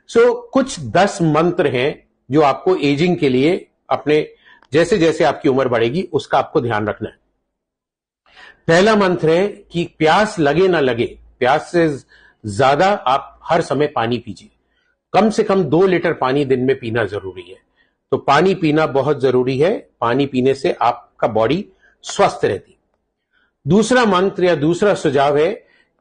कुछ 10 मंत्र हैं जो आपको एजिंग के लिए अपने जैसे जैसे आपकी उम्र बढ़ेगी उसका आपको ध्यान रखना है। पहला मंत्र है कि प्यास लगे ना लगे, प्यास से ज्यादा आप हर समय पानी पीजिए। कम से कम 2 लीटर पानी दिन में पीना जरूरी है। तो पानी पीना बहुत जरूरी है। पानी पीने से आपका बॉडी स्वस्थ रहती। दूसरा मंत्र या दूसरा सुझाव है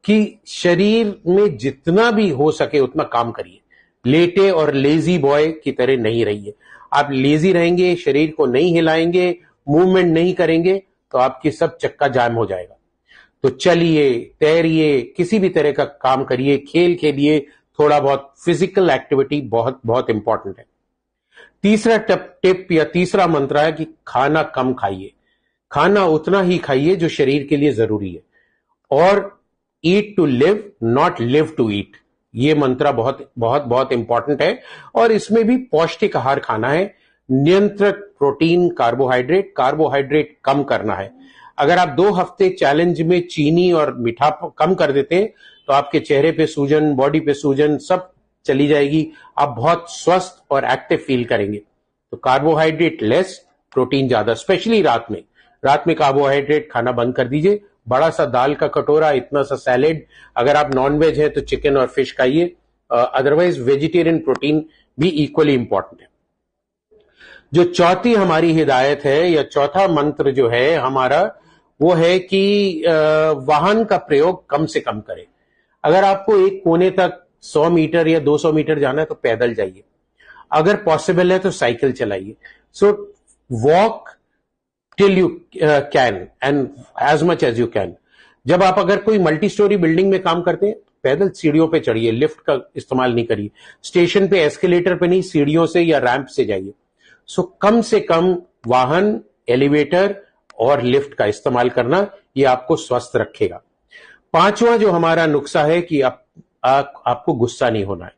कि शरीर में जितना भी हो सके उतना काम करिए। लेटे और लेजी बॉय की तरह नहीं रहिए। आप लेजी रहेंगे, शरीर को नहीं हिलाएंगे, मूवमेंट नहीं करेंगे तो आपकी सब चक्का जाम हो जाएगा। तो चलिए, तैरिए, किसी भी तरह का काम करिए, खेल खेलिए, थोड़ा बहुत फिजिकल एक्टिविटी बहुत बहुत इंपॉर्टेंट है। तीसरा टिप या तीसरा मंत्र है कि खाना कम खाइए। खाना उतना ही खाइए जो शरीर के लिए जरूरी है। और eat to live, not live to eat, ये मंत्र बहुत बहुत बहुत इंपॉर्टेंट है। और इसमें भी पौष्टिक आहार खाना है, नियंत्रित प्रोटीन, कार्बोहाइड्रेट कम करना है। अगर आप 2 हफ्ते चैलेंज में चीनी और मीठा कम कर देते हैं तो आपके चेहरे पे सूजन, बॉडी पे सूजन सब चली जाएगी। आप बहुत स्वस्थ और एक्टिव फील करेंगे। तो कार्बोहाइड्रेट लेस, प्रोटीन ज्यादा, स्पेशली रात में कार्बोहाइड्रेट खाना बंद कर दीजिए। बड़ा सा दाल का कटोरा, इतना सा सैलेड, अगर आप नॉन वेज है तो चिकन और फिश खाइए। अदरवाइज वेजिटेरियन प्रोटीन भी इक्वली इंपॉर्टेंट है। जो चौथी हमारी हिदायत है या चौथा मंत्र जो है हमारा, वो है कि वाहन का प्रयोग कम से कम करें। अगर आपको एक कोने तक 100 मीटर या 200 मीटर जाना है तो पैदल जाइए। अगर पॉसिबल है तो साइकिल चलाइए। So walk till you can and as much as you can. जब आप अगर कोई मल्टी स्टोरी बिल्डिंग में काम करते हैं, पैदल सीढ़ियों पे चढ़िए, लिफ्ट का इस्तेमाल नहीं करिए। स्टेशन पे एस्केलेटर पे नहीं, सीढ़ियों से या रैंप से जाइए। सो कम से कम वाहन, एलिवेटर और लिफ्ट का इस्तेमाल करना, ये आपको स्वस्थ रखेगा। पांचवा जो हमारा नुस्खा है कि आपको गुस्सा नहीं होना है।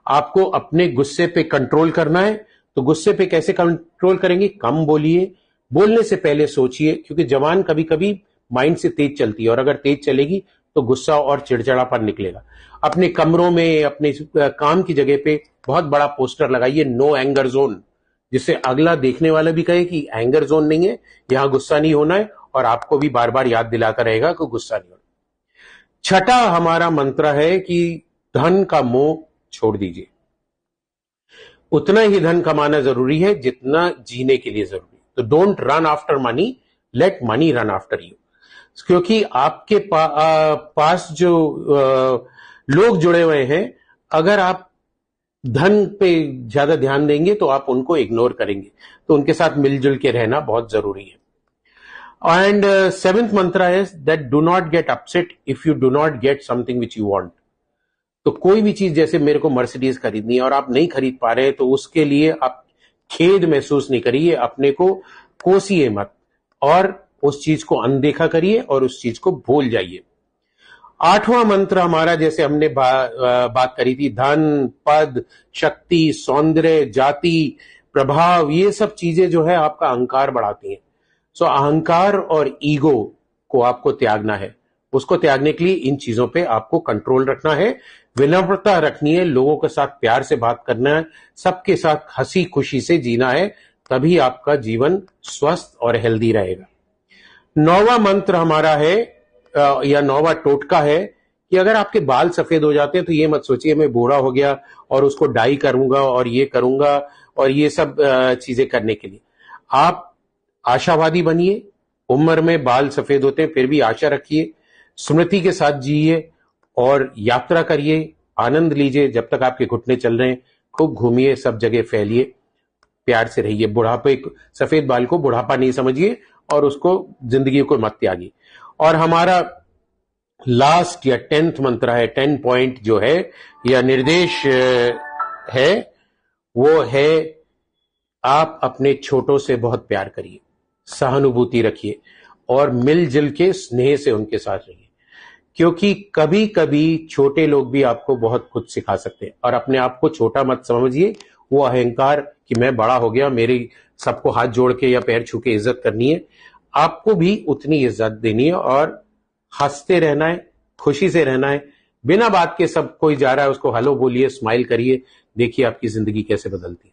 आपको अपने गुस्से पे कंट्रोल करना है। तो गुस्से पे कैसे कंट्रोल करेंगे? कम बोलिए, बोलने से पहले सोचिए, क्योंकि जबान कभी कभी माइंड से तेज चलती है और अगर तेज चलेगी तो गुस्सा और चिड़चिड़ापन निकलेगा। अपने कमरों में, अपने काम की जगह पे बहुत बड़ा पोस्टर लगाइए, नो एंगर जोन, जिससे अगला देखने वाला भी कहे कि एंगर जोन नहीं है, यहां गुस्सा नहीं होना है, और आपको भी बार बार याद दिलाता रहेगा कि गुस्सा नहीं होना। छठा हमारा मंत्र है कि धन का मोह छोड़ दीजिए। उतना ही धन कमाना जरूरी है जितना जीने के लिए जरूरी। तो don't run after money, late money run after you. क्योंकि आपके पास जो लोग जुड़े हुए हैं, अगर आप धन पे ज्यादा ध्यान देंगे तो आप उनको इग्नोर करेंगे। तो उनके साथ मिलजुल के रहना बहुत जरूरी है। एंड 7th मंत्र is that do not get upset if you do not get something which you want। तो कोई भी चीज, जैसे मेरे को मर्सिडीज खरीदनी है और आप नहीं खरीद पा रहे, तो उसके लिए आप खेद महसूस नहीं करिए, अपने को कोसिए मत और उस चीज को अनदेखा करिए और उस चीज को भूल जाइए। 8वां मंत्र हमारा, जैसे हमने बात करी थी, धन, पद, शक्ति, सौंदर्य, जाति, प्रभाव, ये सब चीजें जो है आपका अहंकार बढ़ाती हैं। सो अहंकार और ईगो को आपको त्यागना है। उसको त्यागने के लिए इन चीजों पे आपको कंट्रोल रखना है, विनम्रता रखनी है, लोगों के साथ प्यार से बात करना है, सबके साथ हंसी खुशी से जीना है, तभी आपका जीवन स्वस्थ और हेल्दी रहेगा। 9वां मंत्र हमारा है या 9वां टोटका है कि अगर आपके बाल सफेद हो जाते हैं तो ये मत सोचिए मैं बूढ़ा हो गया और उसको डाई करूंगा और ये करूंगा और ये सब चीजें करने के लिए। आप आशावादी बनिए। उम्र में बाल सफेद होते हैं फिर भी आशा रखिए, स्मृति के साथ जिए और यात्रा करिए, आनंद लीजिए। जब तक आपके घुटने चल रहे हैं खूब घूमिए, सब जगह फैलिए, प्यार से रहिए। बुढ़ापे, सफेद बाल को बुढ़ापा नहीं समझिए और उसको, जिंदगी को मत त्यागिए। और हमारा लास्ट या 10th मंत्र है, 10 पॉइंट जो है या निर्देश है, वो है आप अपने छोटों से बहुत प्यार करिए, सहानुभूति रखिए और मिलजुल के स्नेह से उनके साथ रहिए। क्योंकि कभी कभी छोटे लोग भी आपको बहुत कुछ सिखा सकते हैं। और अपने आप को छोटा मत समझिए, वो अहंकार कि मैं बड़ा हो गया, मेरी सबको हाथ जोड़ के या पैर छू के इज्जत करनी है, आपको भी उतनी इज्जत देनी है और हंसते रहना है, खुशी से रहना है। बिना बात के सब कोई जा रहा है उसको हेलो बोलिए, स्माइल करिए, देखिए आपकी जिंदगी कैसे बदलती है।